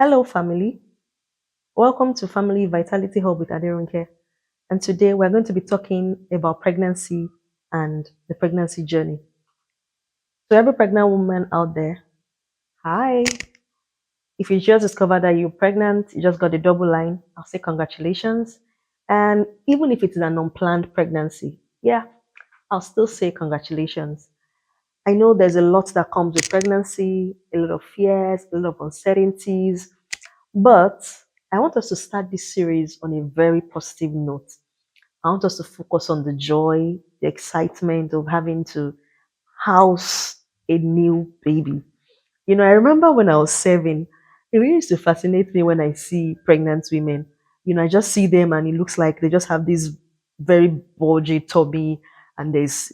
Hello, family. Welcome to Family Vitality Hub with Aderonke. And today we're going to be talking about pregnancy and the pregnancy journey. So, every pregnant woman out there, hi. If you just discovered that you're pregnant, you just got a double line, I'll say congratulations. And even if it is an unplanned pregnancy, yeah, I'll still say congratulations. I know there's a lot that comes with pregnancy, a lot of fears, a lot of uncertainties, but I want us to start this series on a very positive note. I want us to focus on the joy, the excitement of having to house a new baby. I remember when I was 7, it really used to fascinate me when I see pregnant women. I just see them and it looks like they just have this very bulgy tummy and there's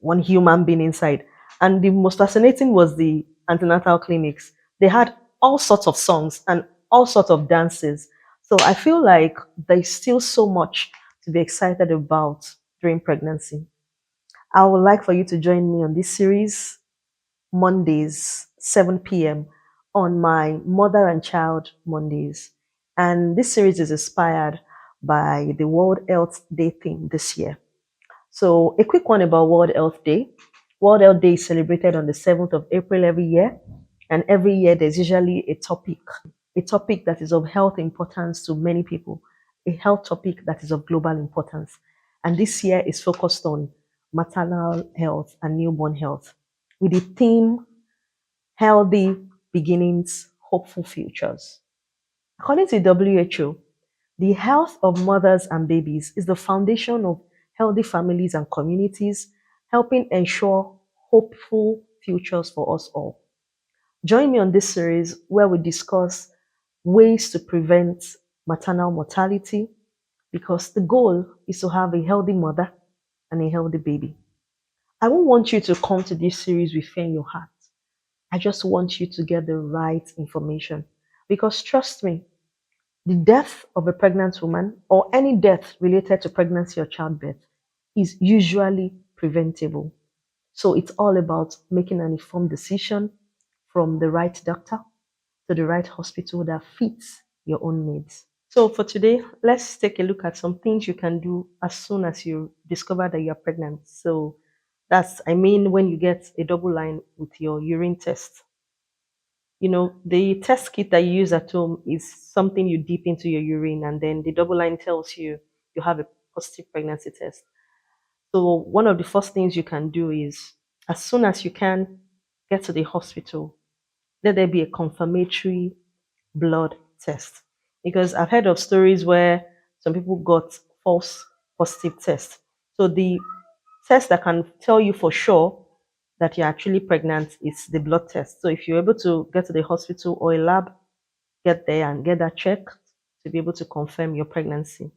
one human being inside. And the most fascinating was the antenatal clinics. They had all sorts of songs and all sorts of dances. So I feel like there's still so much to be excited about during pregnancy. I would like for you to join me on this series Mondays, 7 p.m. on my Mother and Child Mondays. And this series is inspired by the World Health Day theme this year. So, a quick one about World Health Day. World Health Day is celebrated on the 7th of April every year. And every year, there's usually a topic that is of health importance to many people, a health topic that is of global importance. And this year is focused on maternal health and newborn health with the theme Healthy Beginnings, Hopeful Futures. According to WHO, the health of mothers and babies is the foundation of healthy families and communities, helping ensure hopeful futures for us all. Join me on this series where we discuss ways to prevent maternal mortality because the goal is to have a healthy mother and a healthy baby. I won't want you to come to this series with fear in your heart. I just want you to get the right information because trust me, the death of a pregnant woman or any death related to pregnancy or childbirth is usually preventable. So it's all about making an informed decision from the right doctor to the right hospital that fits your own needs. So for today, let's take a look at some things you can do as soon as you discover that you're pregnant. So when you get a double line with your urine test. The test kit that you use at home is something you dip into your urine, and then the double line tells you you have a positive pregnancy test. So, one of the first things you can do is as soon as you can get to the hospital, let there be a confirmatory blood test. Because I've heard of stories where some people got false positive tests. So, the test that can tell you for sure that you're actually pregnant is the blood test. So if you're able to get to the hospital or a lab, get there and get that checked to be able to confirm your pregnancy.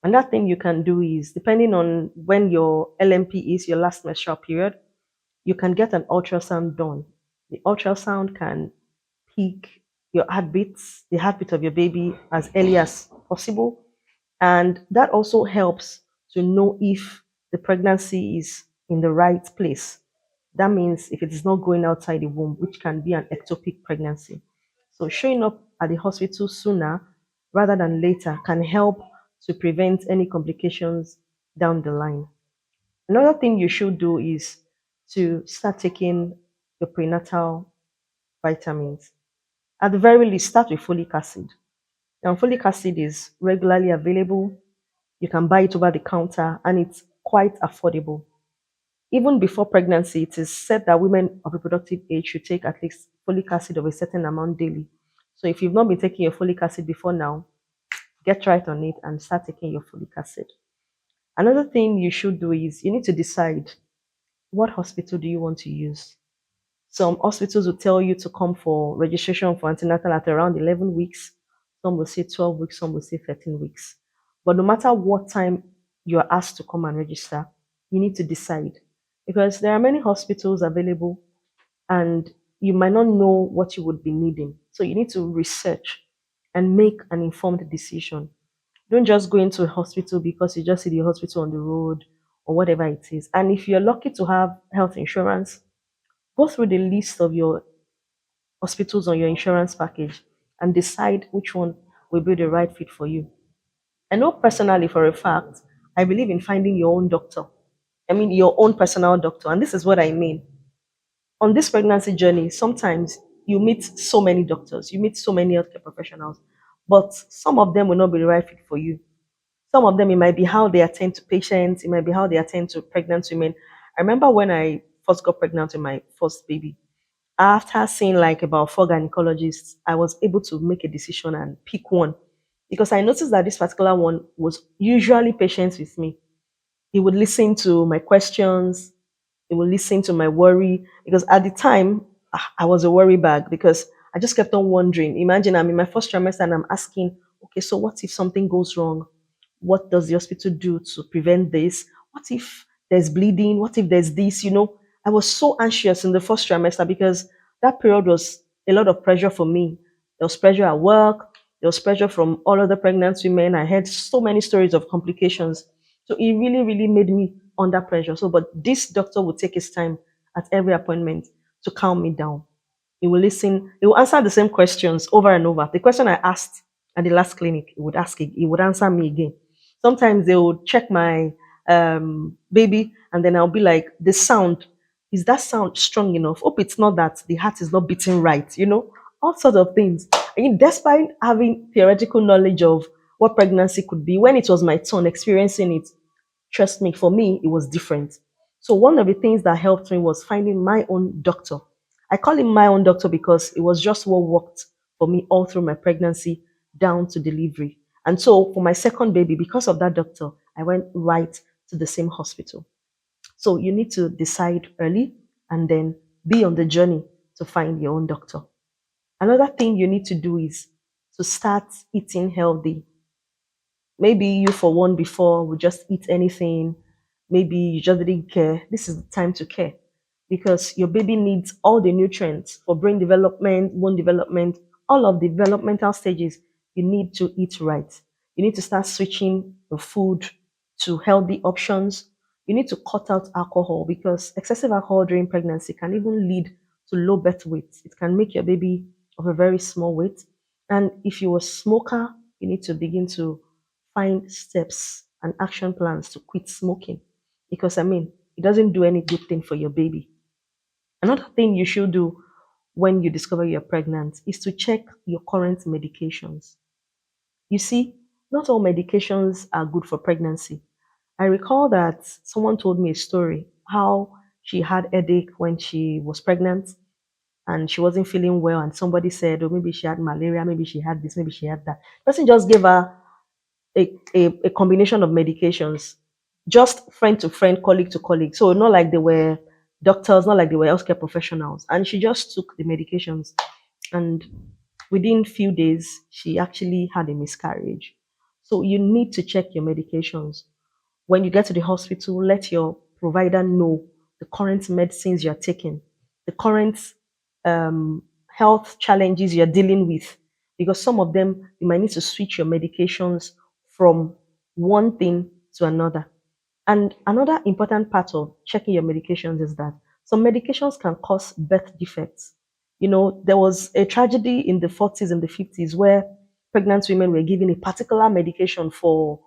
Another thing you can do is, depending on when your LMP is, your last menstrual period, you can get an ultrasound done. The ultrasound can peak your heartbeats, the heartbeat of your baby as early as possible. And that also helps to know if the pregnancy is in the right place. That means if it is not growing outside the womb, which can be an ectopic pregnancy. So showing up at the hospital sooner rather than later can help to prevent any complications down the line. Another thing you should do is to start taking your prenatal vitamins. At the very least, start with folic acid. Now, folic acid is regularly available. You can buy it over the counter and it's quite affordable. Even before pregnancy, it is said that women of reproductive age should take at least folic acid of a certain amount daily. So if you've not been taking your folic acid before now, get right on it and start taking your folic acid. Another thing you should do is you need to decide what hospital do you want to use. Some hospitals will tell you to come for registration for antenatal at around 11 weeks. Some will say 12 weeks, some will say 13 weeks. But no matter what time you are asked to come and register, you need to decide because there are many hospitals available and you might not know what you would be needing. So you need to research and make an informed decision. Don't just go into a hospital because you just see the hospital on the road or whatever it is. And if you're lucky to have health insurance, go through the list of your hospitals on your insurance package and decide which one will be the right fit for you. I know personally for a fact, I believe in finding your own doctor. I mean, your own personal doctor. And this is what I mean. On this pregnancy journey, sometimes you meet so many doctors, you meet so many healthcare professionals, but some of them will not be the right fit for you. Some of them, it might be how they attend to patients, it might be how they attend to pregnant women. I remember when I first got pregnant with my first baby, after seeing like about four gynecologists, I was able to make a decision and pick one because I noticed that this particular one was usually patient with me. He would listen to my questions, he would listen to my worry because at the time I was a worry bag because I just kept on wondering. Imagine I'm in my first trimester and I'm asking, okay, so what if something goes wrong? What does the hospital do to prevent this? What if there's bleeding? What if there's this? I was so anxious in the first trimester because that period was a lot of pressure for me. There was pressure at work, there was pressure from all other pregnant women. I heard so many stories of complications. So it really, really made me under pressure. So, but this doctor would take his time at every appointment to calm me down. He will listen. He will answer the same questions over and over. The question I asked at the last clinic, he would ask it. He would answer me again. Sometimes they would check my baby, and then I'll be like, the sound, is that sound strong enough? Hope it's not that the heart is not beating right. All sorts of things. And despite having theoretical knowledge of what pregnancy could be, when it was my turn experiencing it, trust me, for me, it was different. So one of the things that helped me was finding my own doctor. I call him my own doctor because it was just what worked for me all through my pregnancy down to delivery. And so for my second baby, because of that doctor, I went right to the same hospital. So you need to decide early and then be on the journey to find your own doctor. Another thing you need to do is to start eating healthy. Maybe you, for one, before would just eat anything. Maybe you just didn't care. This is the time to care because your baby needs all the nutrients for brain development, bone development, all of the developmental stages. You need to eat right. You need to start switching your food to healthy options. You need to cut out alcohol because excessive alcohol during pregnancy can even lead to low birth weight. It can make your baby of a very small weight. And if you're a smoker, you need to begin to find steps and action plans to quit smoking because it doesn't do any good thing for your baby. Another thing you should do when you discover you're pregnant is to check your current medications. You see, not all medications are good for pregnancy. I recall that someone told me a story how she had headache when she was pregnant and she wasn't feeling well, and somebody said, oh, maybe she had malaria, maybe she had this, maybe she had that. The person just gave her a combination of medications, just friend to friend, colleague to colleague. So not like they were doctors, not like they were healthcare professionals. And she just took the medications, and within few days, she actually had a miscarriage. So you need to check your medications. When you get to the hospital, let your provider know the current medicines you're taking, the current health challenges you're dealing with, because some of them you might need to switch your medications from one thing to another. And another important part of checking your medications is that some medications can cause birth defects. There was a tragedy in the 40s and the 50s where pregnant women were given a particular medication for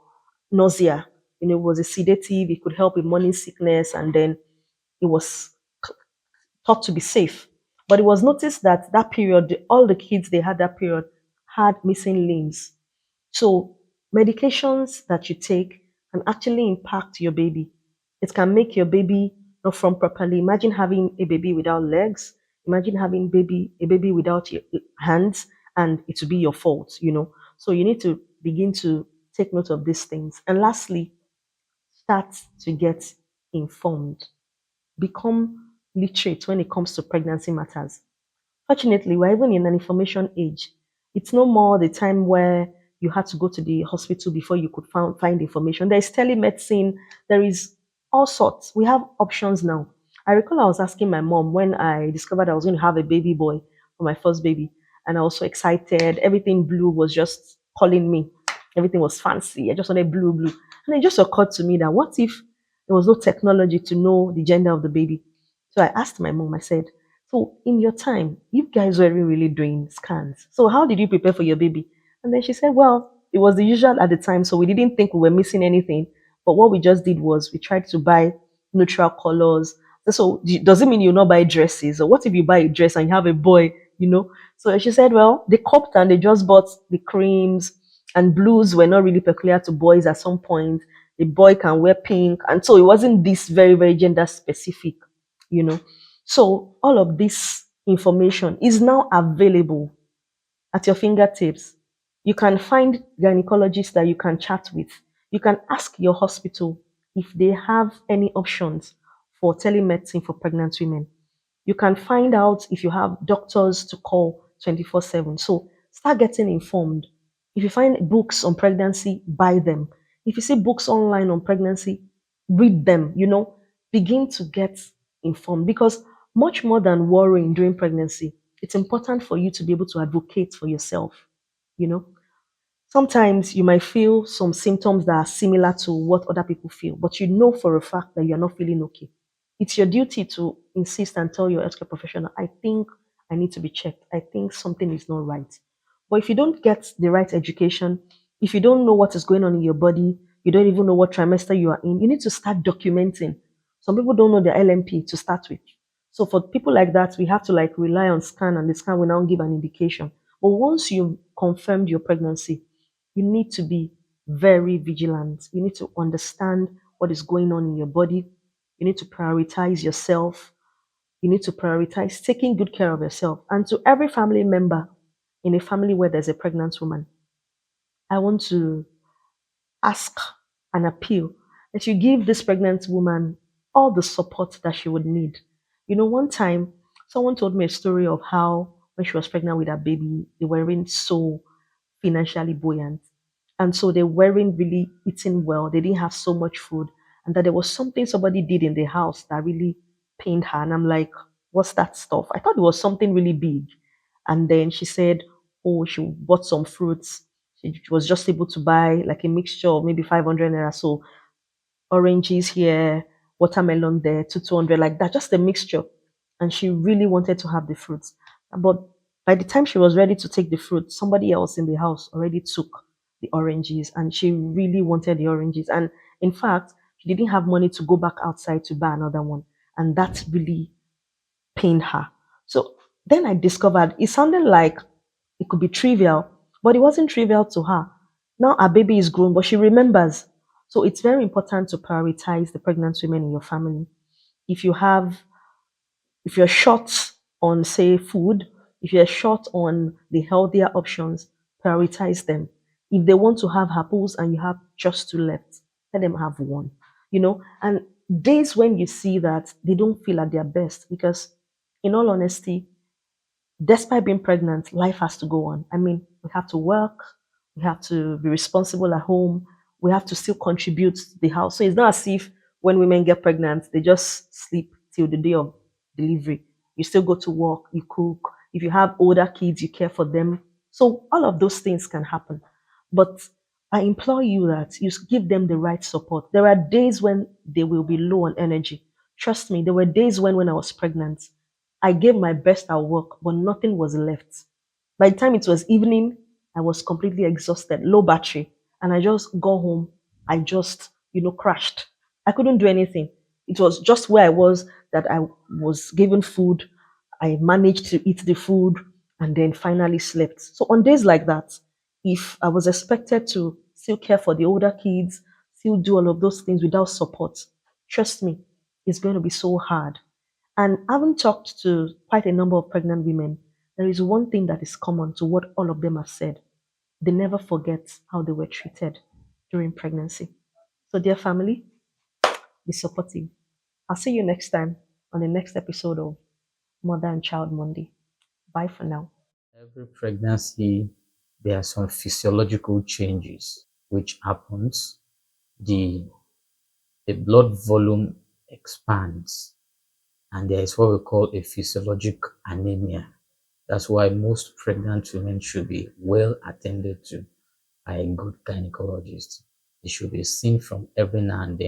nausea. It was a sedative, it could help with morning sickness, and then it was thought to be safe. But it was noticed that that period, all the kids they had that period had missing limbs. So medications that you take can actually impact your baby. It can make your baby not form properly. Imagine having a baby without legs. Imagine having a baby without your hands, and it will be your fault. So you need to begin to take note of these things. And lastly, start to get informed. Become literate when it comes to pregnancy matters. Fortunately, we're even in an information age. It's no more the time where you had to go to the hospital before you could find information. There is telemedicine, there is all sorts. We have options now. I recall I was asking my mom when I discovered I was going to have a baby boy for my first baby, and I was so excited. Everything blue was just calling me. Everything was fancy. I just wanted blue, blue. And it just occurred to me that what if there was no technology to know the gender of the baby? So I asked my mom, I said, So in your time, you guys weren't really doing scans. So how did you prepare for your baby? And then she said, well, it was the usual at the time, so we didn't think we were missing anything. But what we just did was we tried to buy neutral colors. So does it mean you not buy dresses? Or what if you buy a dress and you have a boy, you know? So she said, well, they copped and they just bought the creams, and blues were not really peculiar to boys at some point. The boy can wear pink. And so it wasn't this very, very gender specific, you know. So all of this information is now available at your fingertips. You can find gynecologists that you can chat with. You can ask your hospital if they have any options for telemedicine for pregnant women. You can find out if you have doctors to call 24/7. So start getting informed. If you find books on pregnancy, buy them. If you see books online on pregnancy, read them, begin to get informed, because much more than worrying during pregnancy, it's important for you to be able to advocate for yourself, you know. Sometimes you might feel some symptoms that are similar to what other people feel, but you know for a fact that you're not feeling okay. It's your duty to insist and tell your healthcare professional, I think I need to be checked. I think something is not right. But if you don't get the right education, if you don't know what is going on in your body, you don't even know what trimester you are in, you need to start documenting. Some people don't know their LMP to start with. So for people like that, we have to like rely on scan, and the scan will now give an indication. But once you confirmed your pregnancy, you need to be very vigilant. You need to understand what is going on in your body. You need to prioritize yourself. You need to prioritize taking good care of yourself. And to every family member in a family where there's a pregnant woman, I want to ask and appeal that you give this pregnant woman all the support that she would need. One time someone told me a story of how when she was pregnant with her baby, they weren't so financially buoyant. And so they weren't really eating well. They didn't have so much food. And that there was something somebody did in the house that really pained her. And I'm like, what's that stuff? I thought it was something really big. And then she said, oh, she bought some fruits. She was just able to buy like a mixture of maybe 500 naira. So oranges here, watermelon there, 200, like that, just a mixture. And she really wanted to have the fruits. But by the time she was ready to take the fruit, somebody else in the house already took the oranges, and she really wanted the oranges. And in fact, she didn't have money to go back outside to buy another one. And that really pained her. So then I discovered it sounded like it could be trivial, but it wasn't trivial to her. Now our baby is grown, but she remembers. So it's very important to prioritize the pregnant women in your family. If you have, if you're short on, say, food, if you're short on the healthier options, prioritize them. If they want to have apples and you have just two left, let them have one. And days when you see that they don't feel at their best, because in all honesty, despite being pregnant, life has to go on. I mean, we have to work, we have to be responsible at home, we have to still contribute to the house. So it's not as if when women get pregnant, they just sleep till the day of delivery. You still go to work, you cook. If you have older kids, you care for them. So all of those things can happen. But I implore you that you give them the right support. There are days when they will be low on energy. Trust me, there were days when I was pregnant, I gave my best at work, but nothing was left. By the time it was evening, I was completely exhausted, low battery, and I just got home. I just, crashed. I couldn't do anything. It was just where I was that I was given food. I managed to eat the food and then finally slept. So on days like that, if I was expected to still care for the older kids, still do all of those things without support, trust me, it's going to be so hard. And having talked to quite a number of pregnant women, there is one thing that is common to what all of them have said. They never forget how they were treated during pregnancy. So, dear family, be supportive. I'll see you next time on the next episode of Mother and Child Monday. Bye for now. Every pregnancy, there are some physiological changes which happens. The the blood volume expands, and there is what we call a physiologic anemia. That's why most pregnant women should be well attended to by a good gynecologist. They should be seen from every now and then.